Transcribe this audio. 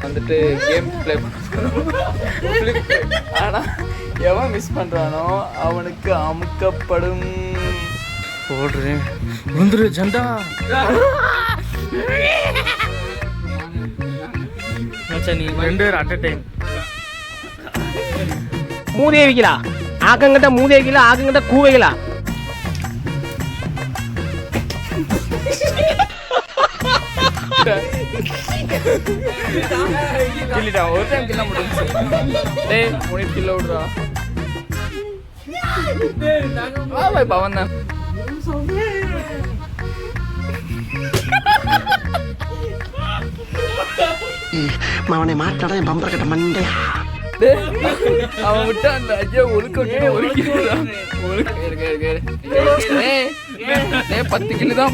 வந்துட்டு game play ஆனால் எவன் மிஸ் பண்ணுறானோ அவனுக்கு அமுக்கப்படும். போடுறேன் வந்துரு ஜண்டா. நீ 2 பேர் அட் அ டைம் மூதேவிகளா ஆக்கங்கிட்ட மூதேவிகளா ஆக்கங்கிட்ட கூவைகளா. கில்லிடா ஒரு டைம் கில்ல முடிஞ்சு. டேய் முனி கில்ல விடுறா. பாய் பவன் தான் அவனை மாட்டாடா என் பம்பர கட்ட மண்டே. அவன் விட்டா அந்த ஐயா ஒழுக்க விட்டு ஒழுக்கிறான். ஒழுக்க 10 கிலோ தான்.